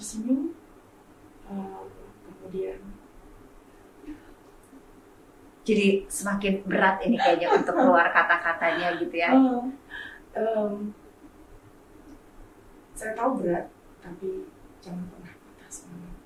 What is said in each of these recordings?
tersenyum, kemudian jadi semakin berat ini kayaknya untuk keluar kata-katanya gitu ya. Saya tahu berat, tapi jangan pernah patah semangat.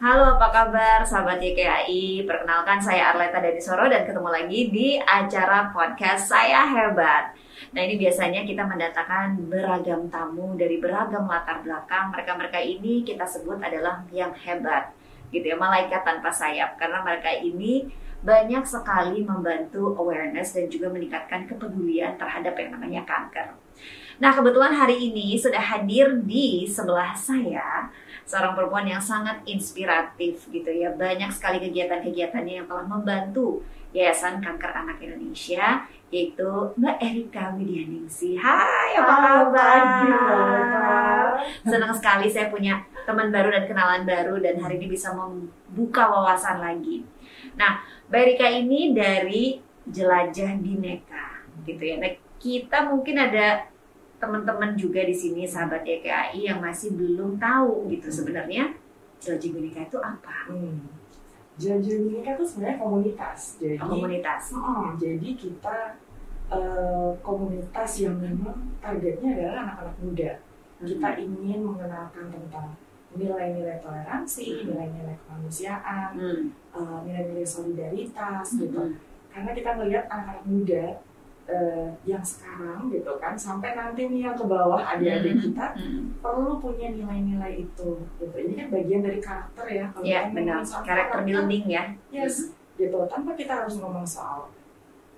Halo, apa kabar sahabat YKAI? Perkenalkan, saya Arleta Danisoro dan ketemu lagi di acara podcast Saya Hebat. Nah, ini biasanya kita mendatangkan beragam tamu dari beragam latar belakang. Mereka-mereka ini kita sebut adalah yang hebat, gitu ya, malaikat tanpa sayap. Karena mereka ini banyak sekali membantu awareness dan juga meningkatkan kepedulian terhadap yang namanya kanker. Nah, kebetulan hari ini sudah hadir di sebelah saya seorang perempuan yang sangat inspiratif gitu ya. Banyak sekali kegiatan-kegiatannya yang telah membantu Yayasan Kanker Anak Indonesia, yaitu Mbak Erika Widianingsih. Hai, apa kabar? Senang sekali saya punya teman baru dan kenalan baru dan hari ini bisa membuka wawasan lagi. Nah, Mbak Erika ini dari Jelajah Bineka gitu ya. Nah, kita mungkin ada teman-teman juga di sini sahabat YKAI yang masih belum tahu gitu sebenarnya Jelajah Bineka itu apa? Jelajah Bineka itu sebenarnya komunitas. Jadi komunitas. Jadi kita komunitas yang memang targetnya adalah anak-anak muda. Kita ingin mengenalkan tentang nilai-nilai toleransi, nilai-nilai kemanusiaan, nilai-nilai solidaritas gitu. Karena kita melihat anak-anak muda yang sekarang gitu kan, sampai nanti nih yang ke bawah adik-adik kita perlu punya nilai-nilai itu gitu. Ini kan bagian dari karakter ya. Iya, benar. Karakter building ya. Yes, gitu. Tanpa kita harus ngomong soal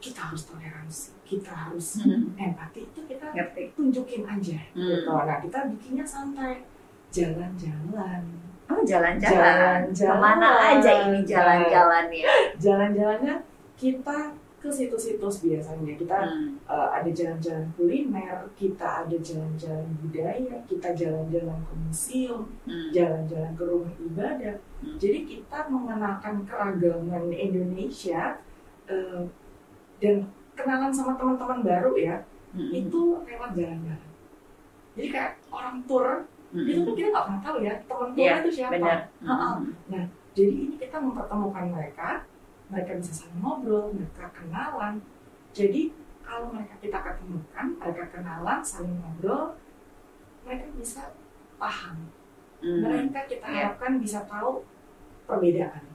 kita harus toleransi, kita harus empati, itu kita tunjukin aja gitu. Nah, kita bikinnya santai, jalan-jalan. Oh, jalan-jalan. Kemana aja ini jalan-jalannya? Jalan-jalannya kita ke situs-situs biasanya. Kita ada jalan-jalan kuliner, kita ada jalan-jalan budaya, kita jalan-jalan ke museum, jalan-jalan ke rumah ibadah. Jadi kita mengenalkan keragaman Indonesia dan kenalan sama teman-teman baru ya, itu lewat jalan-jalan. Jadi kayak orang tur, itu kan kita nggak pernah tahu ya teman tur itu siapa. Nah, jadi ini kita mempertemukan mereka bisa saling ngobrol, mereka kenalan. Jadi kalau kita ketemukan, mereka kenalan, saling ngobrol, mereka bisa paham. Mereka kita harapkan bisa tahu perbedaan,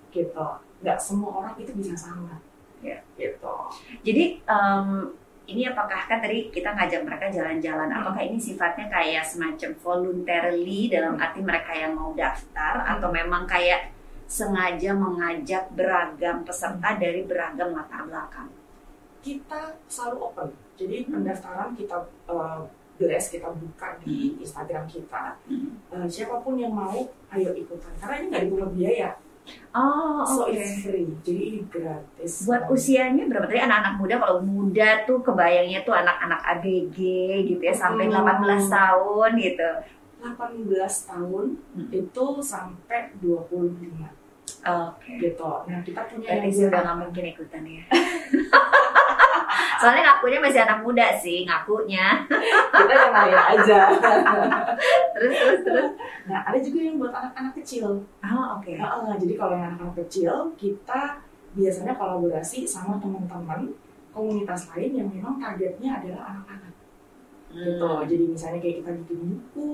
gitu. Nggak semua orang itu bisa sama, gitu. Jadi ini apakah kan tadi kita ngajak mereka jalan-jalan? Apakah ini sifatnya kayak semacam voluntarily dalam arti mereka yang mau daftar atau memang kayak sengaja mengajak beragam peserta dari beragam latar belakang? Kita selalu open. Jadi pendaftaran kita blast, kita buka di Instagram kita. Siapapun yang mau, ayo ikutan. Karena ini nggak dipungut biaya. Oh, so it's free. Jadi ini gratis. Buat usianya berapa? Tadi anak-anak muda, kalau muda tuh kebayangnya tuh anak-anak ABG gitu ya, sampai 18 tahun gitu. 18 tahun itu sampai 25. Gitu. Nah, kita punya yang udah nggak mungkin ikutan ya. Soalnya ngakunya masih anak muda sih, ngakunya. Kita yang lain aja. terus. Nah, ada juga yang buat anak-anak kecil. Oke. Jadi kalau yang anak-anak kecil, kita biasanya kolaborasi sama teman-teman komunitas lain yang memang targetnya adalah anak-anak. Gitu. Jadi misalnya kayak kita bikin buku,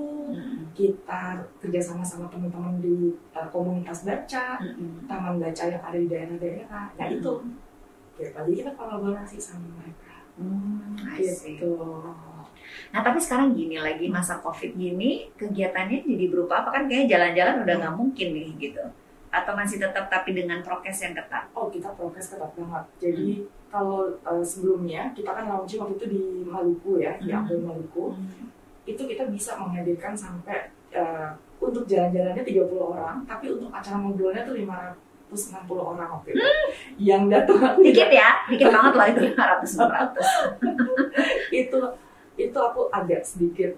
kita kerjasama sama teman-teman di komunitas baca, taman baca yang ada di daerah-daerah. Nah itu, gitu. Jadi kita kolaborasi sama mereka. Gitu. Nah tapi sekarang gini lagi masa COVID gini, kegiatannya jadi berupa apa? Kan kayaknya jalan-jalan udah nggak mungkin nih gitu. Atau masih tetap tapi dengan prokes yang ketat? Oh, kita prokes ketat banget. Jadi kalau sebelumnya kita kan launching waktu itu di Maluku ya, di Ampel Maluku. Itu kita bisa menghadirkan sampai untuk jalan-jalannya 30 orang, tapi untuk acara ngobrolnya tuh 560 orang waktu itu. Yang datang dikit ya, dikit banget lah itu 500. Itu itu aku agak sedikit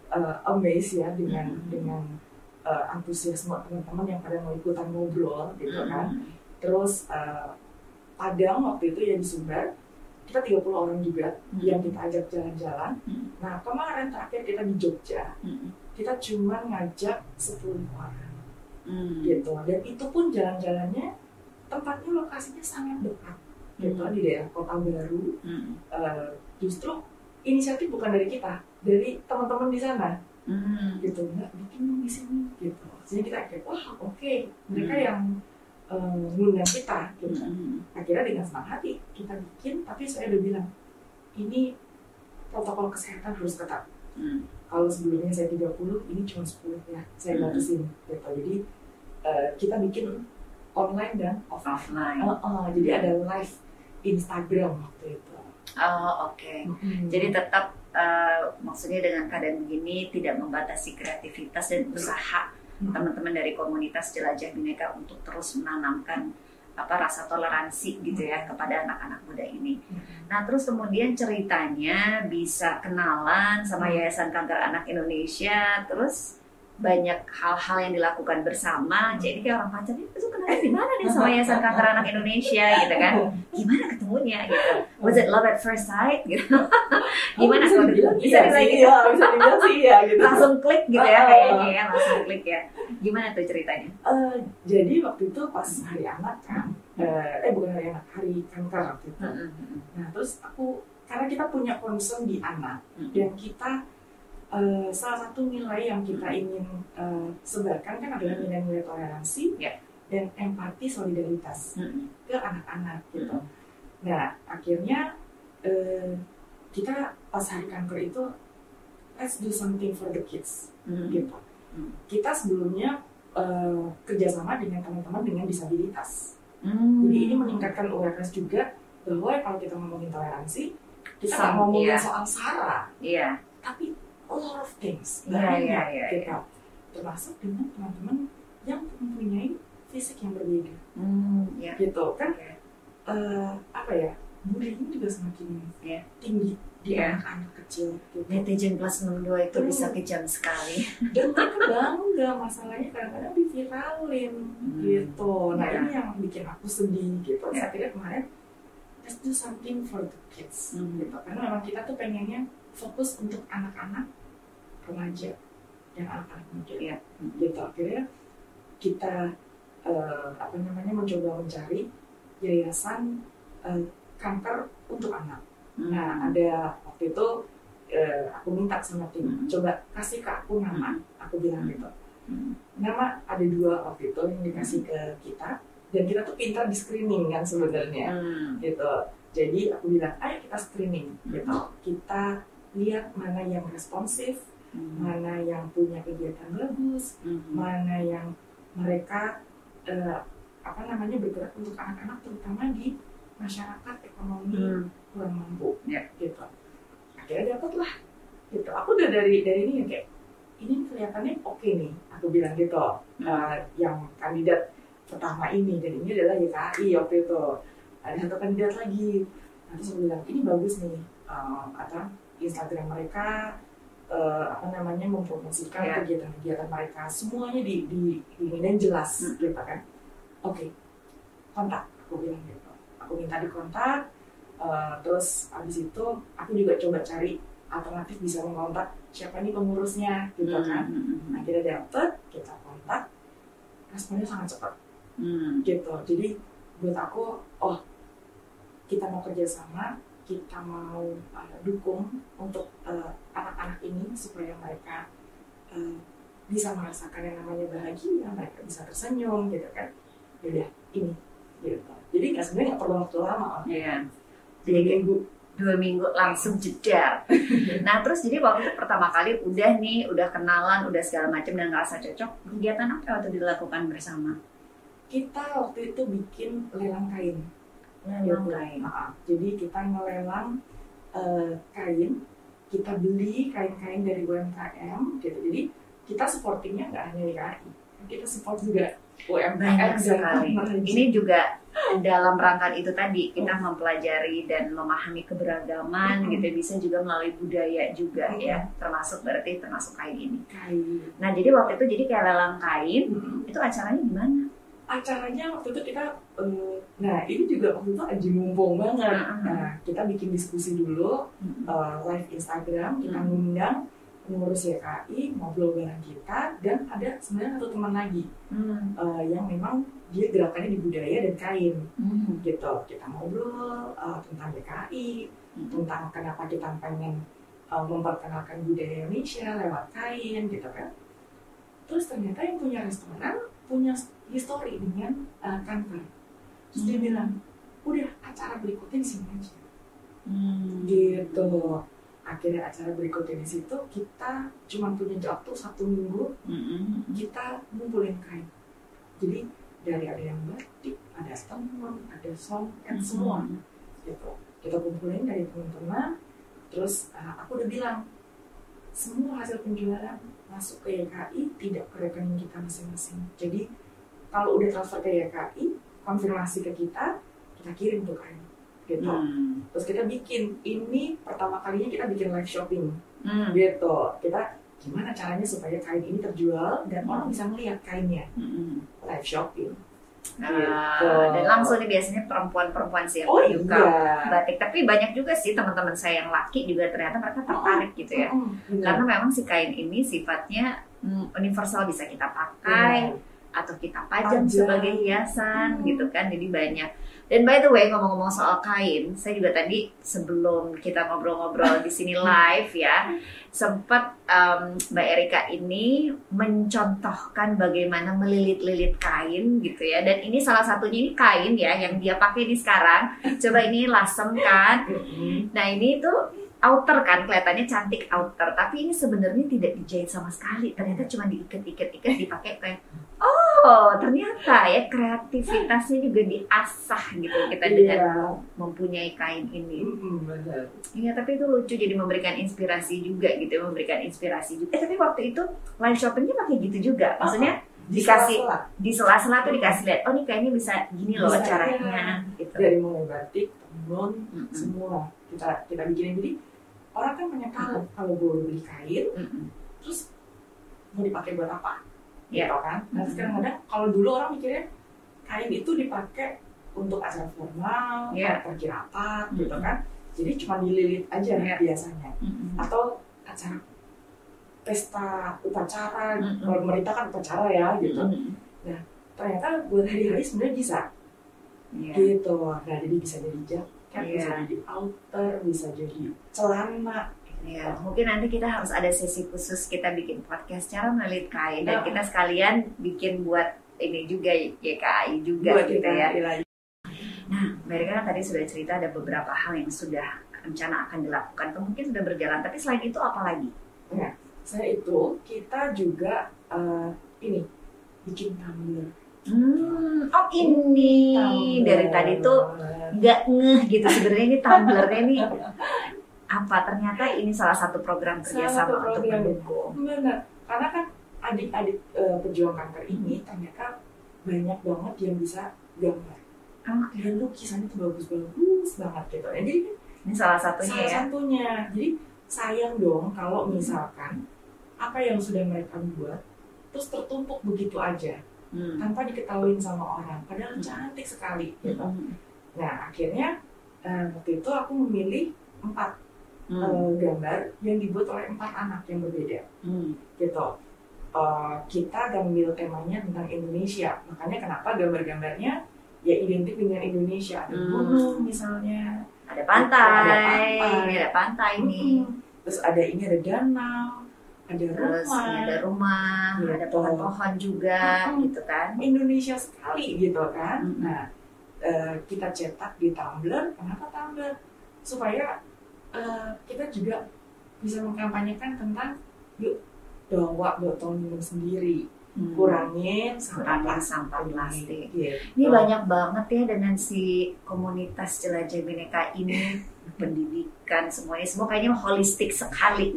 amazed ya dengan antusiasme teman-teman yang pada mau ikutan ngobrol gitu kan. Terus Padang waktu itu ya di Sumber, kita 30 orang juga yang kita ajak jalan-jalan. Nah kemarin terakhir kita di Jogja, kita cuma ngajak 10 orang gitu. Dan itu pun jalan-jalannya tempatnya lokasinya sangat dekat gitu di daerah Kota Baru. Justru inisiatif bukan dari kita, dari teman-teman di sana gitu. Nggak bikin di sini gitu. Jadi kita kayak wah oke, mereka yang ngundang kita gitu. Akhirnya dengan senang hati kita bikin, tapi saya udah bilang ini protokol kesehatan harus ketat. Kalau sebelumnya saya 30, ini cuma 10 ya saya batasin gitu. Jadi kita bikin online dan offline. Jadi ada live Instagram waktu itu. Oke. Jadi tetap maksudnya dengan keadaan begini tidak membatasi kreativitas dan usaha teman-teman dari komunitas Jelajah Bhinneka untuk terus menanamkan rasa toleransi gitu ya kepada anak-anak muda ini. Nah terus kemudian ceritanya bisa kenalan sama Yayasan Kanker Anak Indonesia, terus banyak hal-hal yang dilakukan bersama. Jadi kayak orang pacaran itu kenalnya di mana nih sama Yayasan Kanker Anak Indonesia gitu kan? Gimana ketemunya gitu? Was it love at first sight gitu? Gimana bisa dibilang bisa dibilang sih ya gitu. Langsung klik gitu ya kayaknya ya, langsung klik ya. Gimana tuh ceritanya? Jadi waktu itu pas hari anak kan, bukan hari anak, hari kanker waktu itu. Nah terus karena kita punya concern di anak dan kita salah satu nilai yang kita ingin sebarkan kan adalah nilai-nilai toleransi dan empati solidaritas ke anak-anak gitu. Nah akhirnya kita pas hari kanker itu let's do something for the kids gitu. Kita sebelumnya kerjasama dengan teman-teman dengan disabilitas. Jadi ini meningkatkan awareness juga bahwa kalau kita ngomongin toleransi, kita nggak ngomongin soal SARA, tapi a lot of things kita termasuk dengan teman-teman yang mempunyai fisik yang berbeda, gitu kan. Bullying juga semakin tinggi di anak-anak kecil. Gitu. Netizen plus 62 itu bisa kejam sekali. Dan mereka bangga, masalahnya kadang-kadang diviralin gitu. Nah ini yang bikin aku sedih gitu. Akhirnya kemarin let's do something for the kids gitu. Karena memang kita tuh pengennya fokus untuk anak-anak remaja dan anak-anak muda gitu. Akhirnya kita mencoba mencari yayasan kanker untuk anak. Nah ada waktu itu aku minta sama tim coba kasih ke aku nama. Aku bilang gitu, nama ada 2 waktu itu yang dikasih ke kita, dan kita tuh pintar di screening kan sebenarnya gitu. Jadi aku bilang ayo kita screening gitu, kita lihat mana yang responsif, mana yang punya kegiatan bagus, mana yang mereka bergerak untuk anak-anak terutama di masyarakat ekonomi kurang mampu gitu. Akhirnya dapet lah gitu. Aku udah dari ini kayak ini kelihatannya oke nih, aku bilang gitu. Yang kandidat pertama ini, dan ini adalah YKI waktu itu. Ada satu kandidat lagi. Nanti aku bilang ini bagus nih, Instagram mereka mempromosikan kegiatan-kegiatan mereka, semuanya di dan jelas gitu kan. Oke, kontak, aku bilang gitu. Aku minta dikontak, terus abis itu aku juga coba cari alternatif bisa mengontak siapa nih pengurusnya gitu kan. Akhirnya dapet, kita kontak, responnya sangat cepat gitu. Jadi buat aku, kita mau kerjasama, kita mau dukung untuk anak-anak ini supaya mereka bisa merasakan yang namanya bahagia, mereka bisa tersenyum gitu kan. Yaudah, ini gitu. Jadi sebenarnya nggak perlu waktu lama. Jadi 2 minggu langsung jedar. Nah terus jadi waktu itu pertama kali udah kenalan, udah segala macam dan ngerasa cocok. Kegiatan apa waktu dilakukan bersama? Kita waktu itu bikin lelang kain. Jadi kita ngelelang kain, kita beli kain-kain dari UMKM gitu. Jadi kita supportingnya nggak hanya YKI, kita support juga UMKM banyak sekali. dan Ini juga dalam rangka itu tadi kita mempelajari dan memahami keberagaman gitu, bisa juga melalui budaya juga ya, termasuk kain ini. Nah jadi waktu itu jadi kayak lelang kain, itu acaranya gimana? Acaranya waktu itu kita, nah ini juga waktu itu aji mumpung banget. Nah kita bikin diskusi dulu, live Instagram, kita ngundang pengurus YKI, ngobrol bareng kita, dan ada sebenarnya satu teman lagi yang memang dia gerakannya di budaya dan kain gitu. Kita ngobrol tentang YKI, tentang kenapa kita pengen memperkenalkan budaya Indonesia lewat kain gitu kan. Terus ternyata yang punya restoran punya histori dengan kanker. Terus dia bilang, udah acara berikutnya di sini aja gitu. Akhirnya acara berikutnya di situ kita cuma punya waktu 1 minggu, kita ngumpulin kain. Jadi dari ada yang batik, ada tenun, ada songket, semua gitu. Kita kumpulin dari teman-teman. Terus aku udah bilang, semua hasil penjualan masuk ke YKI, tidak ke rekening kita masing-masing. Jadi kalau udah transfer ke YKI, konfirmasi ke kita kirim tuh kain gitu. Terus kita bikin, ini pertama kalinya kita bikin live shopping gitu. Kita gimana caranya supaya kain ini terjual dan orang bisa melihat kainnya. Live shopping gitu. Dan langsung nih biasanya perempuan-perempuan sih yang suka batik. Tapi banyak juga sih teman-teman saya yang laki juga ternyata mereka tertarik gitu ya. Karena memang si kain ini sifatnya universal, bisa kita pakai atau kita pajang sebagai hiasan gitu kan. Jadi banyak. Dan by the way, ngomong-ngomong soal kain, saya juga tadi sebelum kita ngobrol-ngobrol di sini live ya, sempat Mbak Erika ini mencontohkan bagaimana melilit-lilit kain gitu ya. Dan ini salah satunya ini kain ya yang dia pakai ini sekarang. Coba ini lasem kan. Nah ini tuh outer kan, kelihatannya cantik outer, tapi ini sebenarnya tidak dijahit sama sekali. Ternyata cuma diikat-ikat dipakai kayak ternyata ya kreativitasnya juga diasah gitu kita dengan mempunyai kain ini. Iya, tapi itu lucu, jadi memberikan inspirasi juga gitu, tapi waktu itu live shoppingnya pakai gitu juga, maksudnya dikasih di sela-sela tuh dikasih lihat, oh nih kayaknya bisa gini loh caranya gitu. Dari mulai batik, tenun, semua kita bikin. Jadi orang kan menyangka kalau gue beli kain, terus mau dipakai buat apa? Gitu kan. Nah sekarang kalau dulu orang mikirnya kain itu dipakai untuk acara formal, pergi rapat gitu kan. Jadi cuma dililit aja biasanya. Atau acara pesta upacara, pemerintah kan upacara ya gitu. Nah ternyata buat hari-hari sebenarnya bisa gitu. Nah jadi bisa jadi jaket, bisa jadi outer, bisa jadi celana. Ya, mungkin nanti kita harus ada sesi khusus, kita bikin podcast cara melilit kain dan kita sekalian bikin buat ini juga YKI juga buat gitu ya. Nah, Mbak Erika kan tadi sudah cerita ada beberapa hal yang sudah rencana akan dilakukan, atau mungkin sudah berjalan. Tapi selain itu apa lagi? Nah, selain itu kita juga ini bikin tumbler. Ini tumbler. Dari tadi tuh nggak ngeh gitu sebenarnya ini tumblernya nih. Apa ternyata ini salah satu program kerjasama untuk mendukung. Benar, karena kan adik-adik pejuang kanker ini ternyata banyak banget yang bisa gambar. Dan lukisannya tuh bagus-bagus banget gitu. Jadi ini salah satunya. Jadi sayang dong kalau misalkan apa yang sudah mereka buat terus tertumpuk begitu aja tanpa diketahui sama orang. Padahal cantik sekali gitu. Nah akhirnya waktu itu aku memilih 4 gambar yang dibuat oleh 4 anak yang berbeda gitu. Kita ngambil temanya tentang Indonesia, makanya kenapa gambar-gambarnya ya identik dengan Indonesia. Ada gunung misalnya, ada pantai nih. Terus ada danau, ada rumah, ada pohon-pohon juga gitu kan. Indonesia sekali gitu kan. Nah kita cetak di tumbler. Kenapa tumbler? Supaya kita juga bisa mengkampanyekan tentang yuk bawa botol minum sendiri, kurangin sampah plastik. Ini banyak banget ya dengan si komunitas Jelajah Bhinneka ini pendidikan, semuanya semua kayaknya holistik sekali.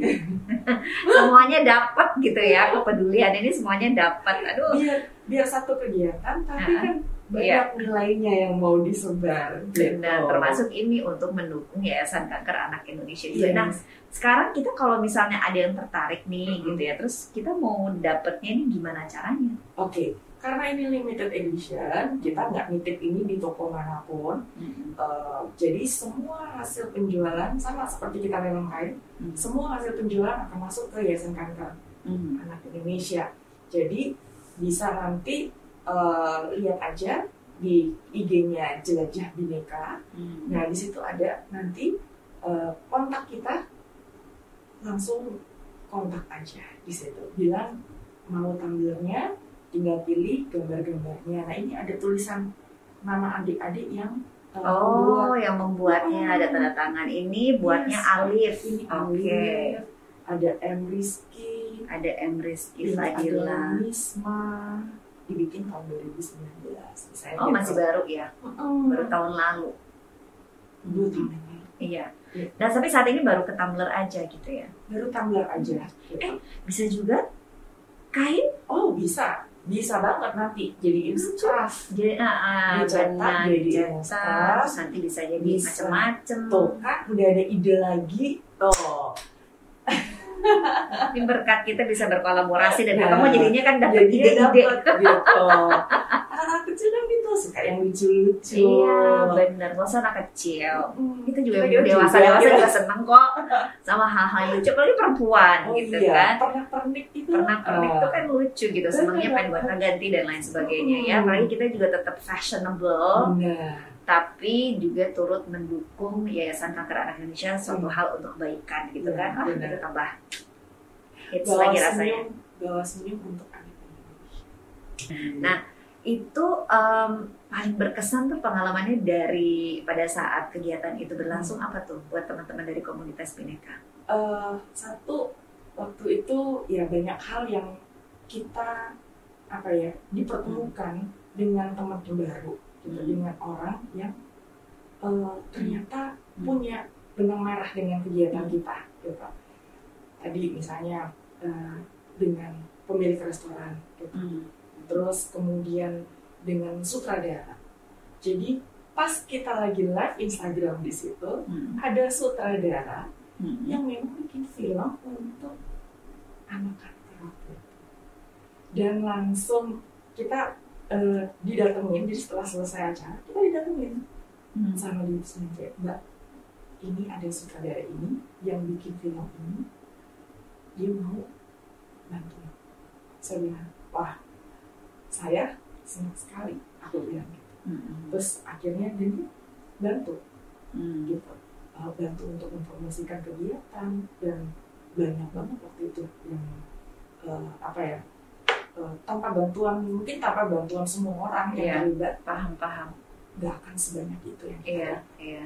Semuanya dapat gitu ya, kepedulian ini semuanya dapat. Aduh. Biar satu kegiatan tapi kan banyak nilainya yang mau disebar. Benar, termasuk ini untuk mendukung Yayasan Kanker Anak Indonesia juga. Nah, sekarang kita kalau misalnya ada yang tertarik nih gitu ya, terus kita mau dapetnya ini gimana caranya? Oke. Karena ini limited edition, kita nggak nitip ini di toko manapun. Jadi semua hasil penjualan sama seperti kita lelang kain, semua hasil penjualan akan masuk ke Yayasan Kanker Anak Indonesia. Jadi bisa nanti lihat aja di IG-nya Jelajah Bhinneka. Nah di situ ada nanti kontak kita, langsung kontak aja di situ. Bilang mau tumblernya, tinggal pilih gambar-gambarnya. Nah ini ada tulisan nama adik-adik yang yang membuatnya, ada tanda tangan. Ini buatnya Alif. Ini Alif. Ada M Rizky. Ada M Rizky Fadila. Ada Nisma. Dibikin tahun 2019. Masih baru ya? Baru tahun lalu. 2 tahun yang lalu. Iya. Dan tapi saat ini baru ke tumbler aja gitu ya? Baru tumbler aja. Bisa juga kain? Oh bisa. Bisa banget nanti jadiin scarf. Jadi dicetak jadi scarf. Nanti bisa jadi macam-macam. Tuh kan udah ada ide lagi tuh. Ini berkat kita bisa berkolaborasi dan ketemu jadinya kan dapat ide gitu. Anak kecil kan gitu suka yang lucu-lucu. Iya benar, nggak usah anak kecil. Kita juga dewasa juga seneng kok sama hal-hal yang lucu. Apalagi perempuan gitu kan. Pernak-pernik itu. Pernak-pernik itu kan lucu gitu. Senangnya pengen buat ganti dan lain sebagainya ya. Apalagi kita juga tetap fashionable. Tapi juga turut mendukung Yayasan Kanker Anak Indonesia suatu hal untuk kebaikan gitu kan. Itu tambah hits lagi rasanya. Bawa senyum untuk anak Indonesia. Nah itu paling berkesan tuh pengalamannya dari pada saat kegiatan itu berlangsung apa tuh buat teman-teman dari komunitas Bhinneka? Satu waktu itu ya banyak hal yang kita dipertemukan dengan teman baru gitu, dengan orang yang ternyata punya benang merah dengan kegiatan kita gitu. Tadi misalnya dengan pemilik restoran gitu. Terus kemudian dengan sutradara. Jadi pas kita lagi live Instagram di situ, ada sutradara yang memang bikin film untuk anak-anak. Dan langsung kita didatengin, jadi setelah selesai acara kita didatengin sama dia sendiri. Mbak, ini ada sutradara ini yang bikin film ini, dia mau bantu. Saya bilang, wah, saya senang sekali, aku bilang gitu. Terus akhirnya dia bantu, gitu, bantu untuk mempromosikan kegiatan dan banyak banget waktu itu yang tanpa bantuan semua orang yang terlibat, paham, nggak akan sebanyak itu yang kita. Iya.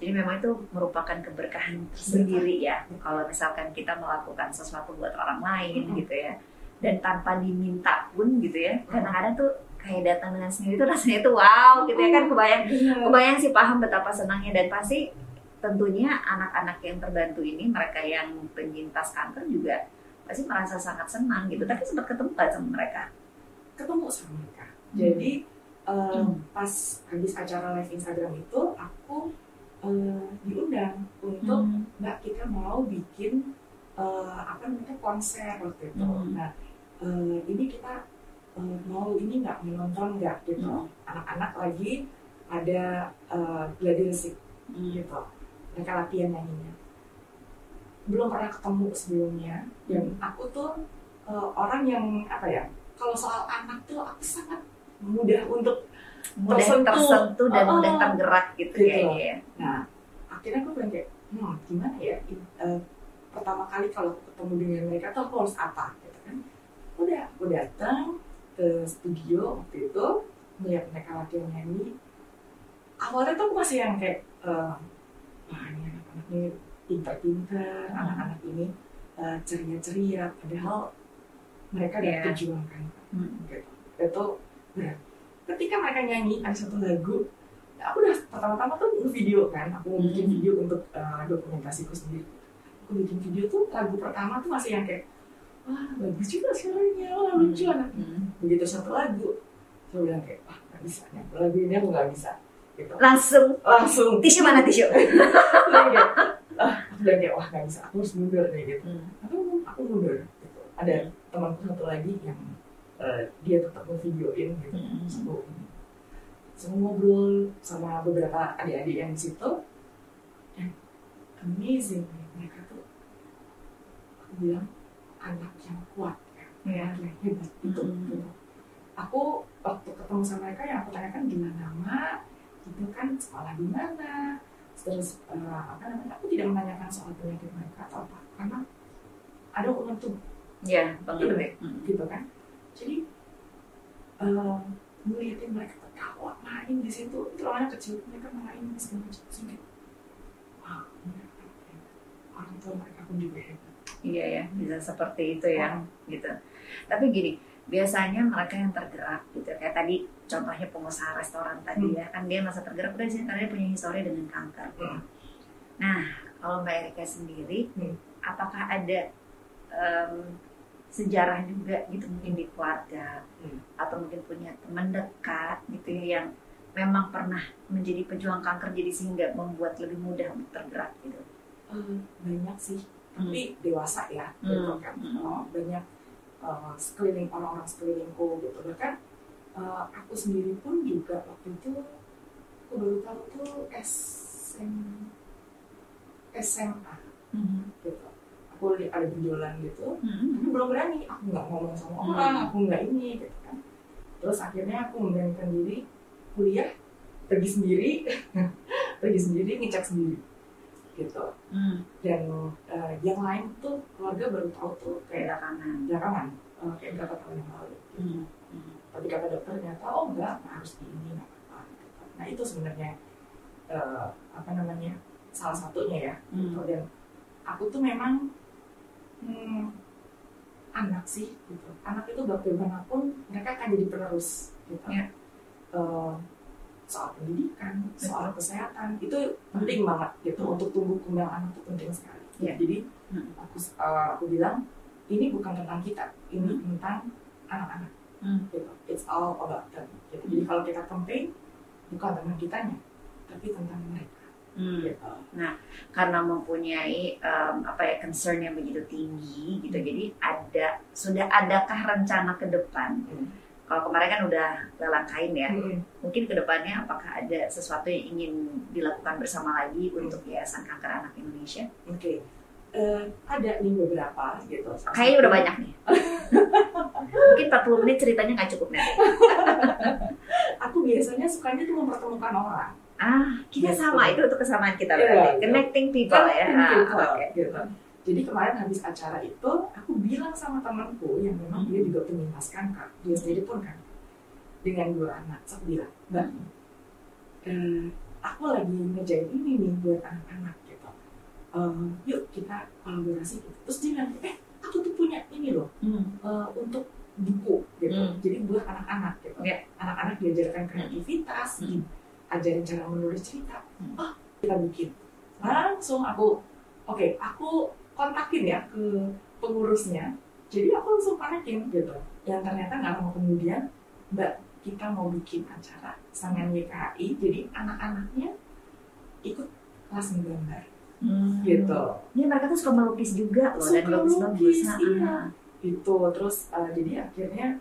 Jadi memang itu merupakan keberkahan tersendiri ya. Kalau misalkan kita melakukan sesuatu buat orang lain gitu ya. Dan tanpa diminta pun gitu ya, kadang-kadang tuh kayak datang dengan sendiri tuh rasanya tuh wow gitu ya kan, kebayang sih, paham betapa senangnya. Dan pasti tentunya anak-anak yang terbantu ini, mereka yang penyintas kanker juga pasti merasa sangat senang gitu. Tapi sempat ketemu gak sama mereka? Ketemu sama mereka. Jadi pas habis acara live Instagram itu aku diundang untuk Mbak, kita mau bikin konser waktu itu. Nah ini kita mau ini nggak menonton nggak gitu. Anak-anak lagi ada gladi resik gitu, mereka latihan nyanyinya. Belum pernah ketemu sebelumnya dan aku tuh orang yang kalau soal anak tuh aku sangat mudah untuk tersentuh dan mudah tergerak gitu kayaknya ya. Nah akhirnya aku bilang kayak gimana ya, pertama kali kalau ketemu dengan mereka tuh aku harus apa gitu kan. Udah aku datang ke studio waktu itu melihat mereka latihan nyanyi. Awalnya tuh aku masih yang kayak wah ini anak-anak ini pintar-pintar, anak-anak ini ceria-ceria, padahal mereka udah perjuangkan gitu. Itu berat. Ketika mereka nyanyi ada satu lagu aku udah pertama-tama tuh video kan, aku mau bikin video untuk dokumentasiku sendiri. Aku bikin video tuh lagu pertama tuh masih yang kayak wah bagus juga suaranya, wah lucu anaknya. Begitu satu lagu saya bilang kayak wah nggak bisa nih, lagu ini aku nggak bisa gitu. Langsung tisu mana tisu? Aku bilang kayak wah nggak bisa, aku harus mundur nih gitu. Aku mundur gitu. Ada temanku satu lagi yang dia tetap mau videoin gitu. Saya ngobrol sama beberapa adik-adik yang di situ, dan amazing mereka tuh. Aku bilang anak yang kuat, anak yang hebat itu. Gitu. Aku waktu ketemu sama mereka yang aku tanyakan gimana nama, gitu kan sekolah di mana, terus aku tidak menanyakan soal penyakit mereka atau apa, karena ada hukuman tuh. Ya, banget gitu kan. Jadi melihatin mereka ketawa main di situ, itu anak kecil mereka main segala macam sedikit. Wow, orang tua mereka pun juga hebat. Iya ya, bisa seperti itu ya, gitu. Tapi gini, biasanya mereka yang tergerak gitu, kayak tadi contohnya pengusaha restoran tadi ya, kan dia masa tergerak udah sih karena dia punya histori dengan kanker. Nah, kalau Mbak Erika sendiri, apakah ada sejarah juga gitu mungkin di keluarga atau mungkin punya teman dekat gitu ya yang memang pernah menjadi pejuang kanker jadi sehingga membuat lebih mudah untuk tergerak gitu? Banyak sih, tapi dewasa ya gitu kan. Banyak sekeliling orang-orang sekelilingku gitu. Bahkan aku sendiri pun juga waktu itu aku baru tahu tuh SMA gitu. Aku ada benjolan gitu, tapi belum berani, aku nggak ngomong sama orang, aku nggak ini gitu kan. Terus akhirnya aku memberanikan diri kuliah, pergi sendiri ngecek sendiri gitu. Dan yang lain tuh keluarga baru tahu tuh kayak belakangan, kayak berapa tahun yang lalu gitu. Tapi kata dokter ternyata enggak harus di ini nggak apa-apa gitu. Nah itu sebenarnya salah satunya ya gitu. Dan aku tuh memang anak sih gitu. Anak itu bagaimanapun mereka akan jadi penerus gitu. Soal pendidikan, soal kesehatan itu penting banget gitu. Untuk tumbuh kembang anak itu penting sekali. Jadi aku bilang ini bukan tentang kita, ini tentang anak-anak. Gitu. It's all about them. Gitu. Jadi kalau kita campaign bukan tentang kitanya, tapi tentang mereka. Gitu. Nah, karena mempunyai concern yang begitu tinggi gitu, jadi sudah adakah rencana ke depan? Kalau kemarin kan udah langkain ya, mungkin ke depannya apakah ada sesuatu yang ingin dilakukan bersama lagi untuk Yayasan Kanker Anak Indonesia? Ada nih beberapa gitu. Kayaknya udah banyak nih. Mungkin 40 menit ceritanya nggak cukup nanti. Aku biasanya sukanya tuh mempertemukan orang. Kita sama, itu untuk kesamaan kita berarti. Connecting people ya. Gitu. Jadi kemarin habis acara itu, aku bilang sama temanku yang memang dia juga penyintas kanker, dia sendiri pun kan dengan 2 anak. Saya bilang, Mbak, aku lagi ngerjain ini nih buat anak-anak gitu. Yuk kita kolaborasi gitu. Terus dia bilang, aku tuh punya ini loh, untuk buku gitu. Jadi buat anak-anak gitu. Anak-anak diajarkan kreativitas, ajarin cara menulis cerita. Kita bikin. Langsung aku kontakin ya ke pengurusnya. Jadi aku langsung panakin gitu. Dan ternyata nggak lama kemudian, Mbak, kita mau bikin acara sama YKHI. Jadi anak-anaknya ikut kelas menggambar. Gitu. Ini mereka tuh suka melukis juga loh, dan bagus-bagus. Itu terus jadi akhirnya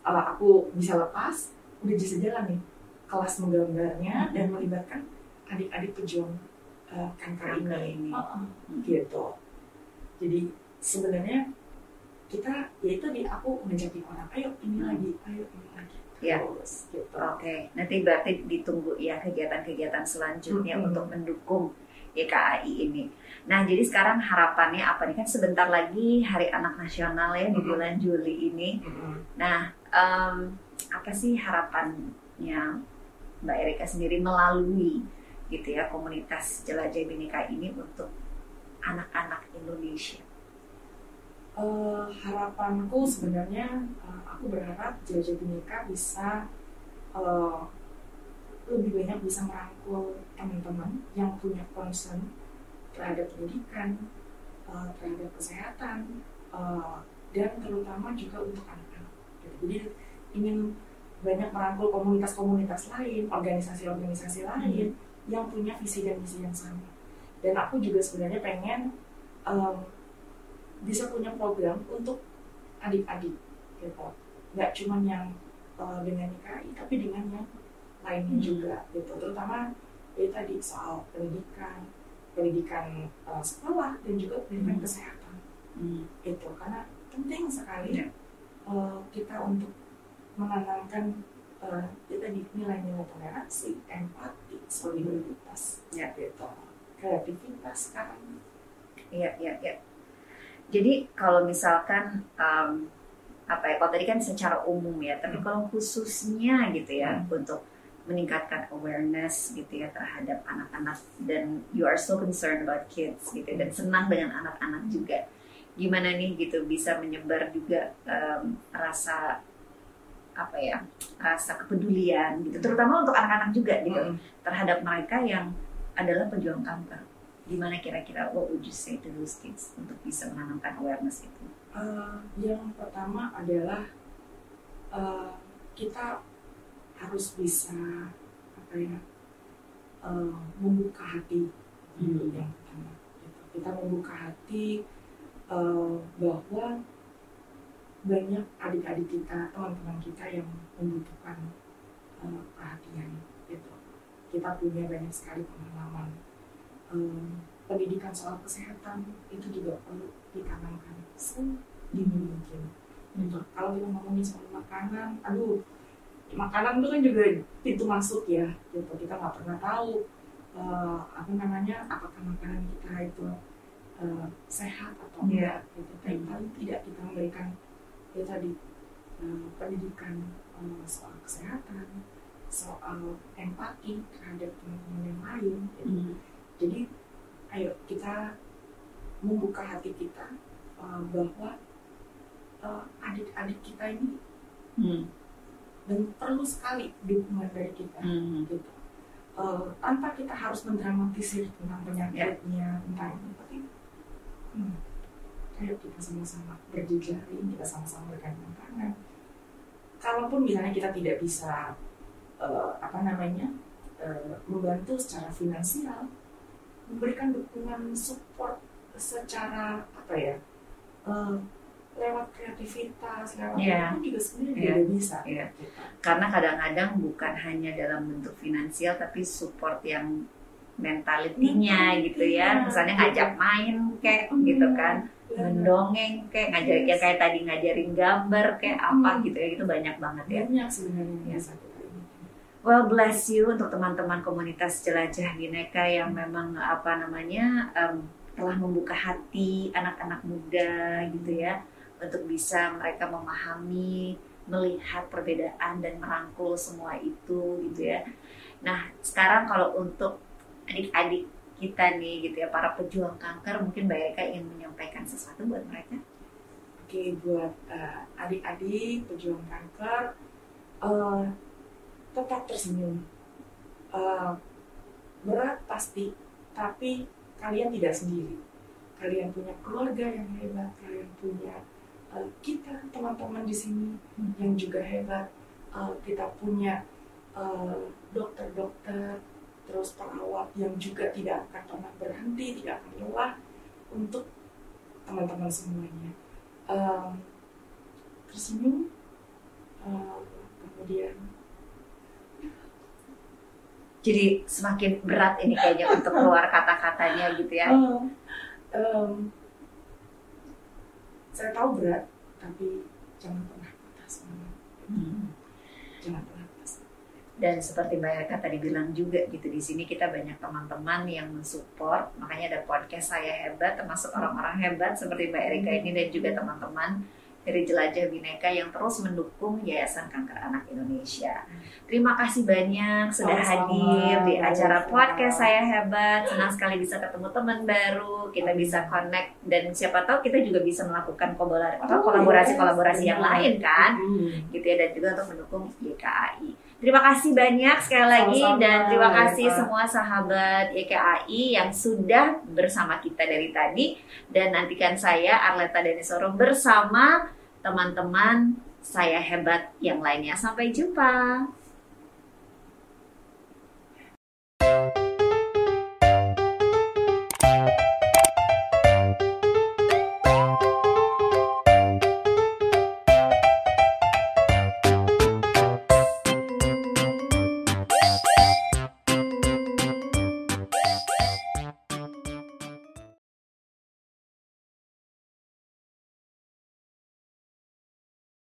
aku bisa lepas. Udah bisa jalan nih kelas menggambarnya dan melibatkan adik-adik pejuang kanker ini. Gitu. Jadi sebenarnya kita aku ngajakin orang, ayo ini lagi. Terus, gitu. Oke. Nanti berarti ditunggu ya kegiatan-kegiatan selanjutnya untuk mendukung YKAI ini. Nah, jadi sekarang harapannya apa nih? Kan sebentar lagi Hari Anak Nasional ya di bulan Juli ini. Nah, apa sih harapannya Mbak Erika sendiri melalui gitu ya komunitas Jelajah Bhinneka ini untuk anak-anak Indonesia? Harapanku sebenarnya aku berharap Jelajah Bhinneka bisa lebih banyak bisa merangkul teman-teman yang punya concern terhadap pendidikan, terhadap kesehatan, dan terutama juga untuk anak-anak. Gitu. Jadi ingin banyak merangkul komunitas-komunitas lain, organisasi-organisasi lain yang punya visi dan misi yang sama. Dan aku juga sebenarnya pengen bisa punya program untuk adik-adik, gitu. Nggak cuma yang dengan IKI, tapi dengan yang lainnya juga, gitu. Terutama tadi soal pendidikan sekolah dan juga pendidikan kesehatan, itu karena penting sekali kita untuk menanamkan tadi nilai-nilai toleransi, empati, solidaritas, gitu, kreativitas sekarang. Iya. Jadi kalau misalkan kalau tadi kan secara umum ya, tapi kalau khususnya gitu ya untuk meningkatkan awareness gitu ya terhadap anak-anak, dan you are so concerned about kids gitu dan senang dengan anak-anak juga, gimana nih gitu bisa menyebar juga rasa kepedulian gitu, terutama untuk anak-anak juga gitu terhadap mereka yang adalah pejuang kanker. Gimana kira-kira what would you say to those kids untuk bisa menanamkan awareness itu? Yang pertama adalah kita harus bisa membuka hati dulu yang pertama. Gitu. Kita membuka hati bahwa banyak adik-adik kita, teman-teman kita yang membutuhkan perhatian. Gitu. Kita punya banyak sekali pengalaman. Pendidikan soal kesehatan itu juga perlu ditanamkan sedini mungkin. Kalau kita ngomongin soal makanan, makanan itu kan juga pintu masuk ya, gitu. Kita nggak pernah tahu apakah makanan kita itu sehat atau enggak, gitu. Tapi paling tidak kita memberikan pendidikan soal kesehatan, soal empati terhadap teman-teman yang lain, gitu. Jadi ayo kita membuka hati kita bahwa adik-adik kita ini dan perlu sekali dukungan dari kita, gitu. Tanpa kita harus mendramatisir tentang penyakitnya, tentang ini, tapi ayo kita sama-sama berjejaring, kita sama-sama bergandeng tangan. Kalaupun misalnya kita tidak bisa membantu secara finansial, memberikan dukungan support secara lewat kreativitas, lewat itu juga sebenarnya bisa. Karena kadang-kadang bukan hanya dalam bentuk finansial, tapi support yang mentalitinya gitu ya. Misalnya ngajak main kayak gitu kan, mendongeng kayak ngajarin gambar kayak apa gitu ya, itu banyak banget ya. Banyak sebenarnya. Well, bless you untuk teman-teman komunitas Jelajah Bhinneka yang memang telah membuka hati anak-anak muda gitu ya, untuk bisa mereka memahami, melihat perbedaan dan merangkul semua itu gitu ya. Nah, sekarang kalau untuk adik-adik kita nih gitu ya, para pejuang kanker, mungkin Mbak Erika ingin menyampaikan sesuatu buat mereka? Oke, buat adik-adik pejuang kanker, tetap tersenyum. Berat pasti, tapi kalian tidak sendiri. Kalian punya keluarga yang hebat, kalian punya kita teman-teman di sini yang juga hebat. Kita punya dokter-dokter, terus perawat yang juga tidak akan pernah berhenti, tidak akan lelah untuk teman-teman semuanya. Tersenyum, kemudian jadi semakin berat ini kayaknya untuk keluar kata-katanya gitu ya. Saya tahu berat, tapi jangan pernah patah semangat. Jangan pernah patah. Dan seperti Mbak Erika tadi bilang juga gitu, di sini kita banyak teman-teman yang mensupport, makanya ada podcast Saya Hebat, termasuk orang-orang hebat seperti Mbak Erika ini dan juga teman-teman dari Jelajah Bhinneka yang terus mendukung Yayasan Kanker Anak Indonesia. Terima kasih banyak sudah hadir di acara podcast Saya Hebat. Senang sekali bisa ketemu teman baru, kita bisa connect, dan siapa tahu kita juga bisa melakukan kolaborasi yang lain kan, gitu ya, dan juga untuk mendukung YKAI. Terima kasih banyak sekali lagi. Sama-sama, dan terima kasih Arleta. semua sahabat YKAI yang sudah bersama kita dari tadi. Dan nantikan saya Arleta Danisoro bersama teman-teman saya hebat yang lainnya. Sampai jumpa.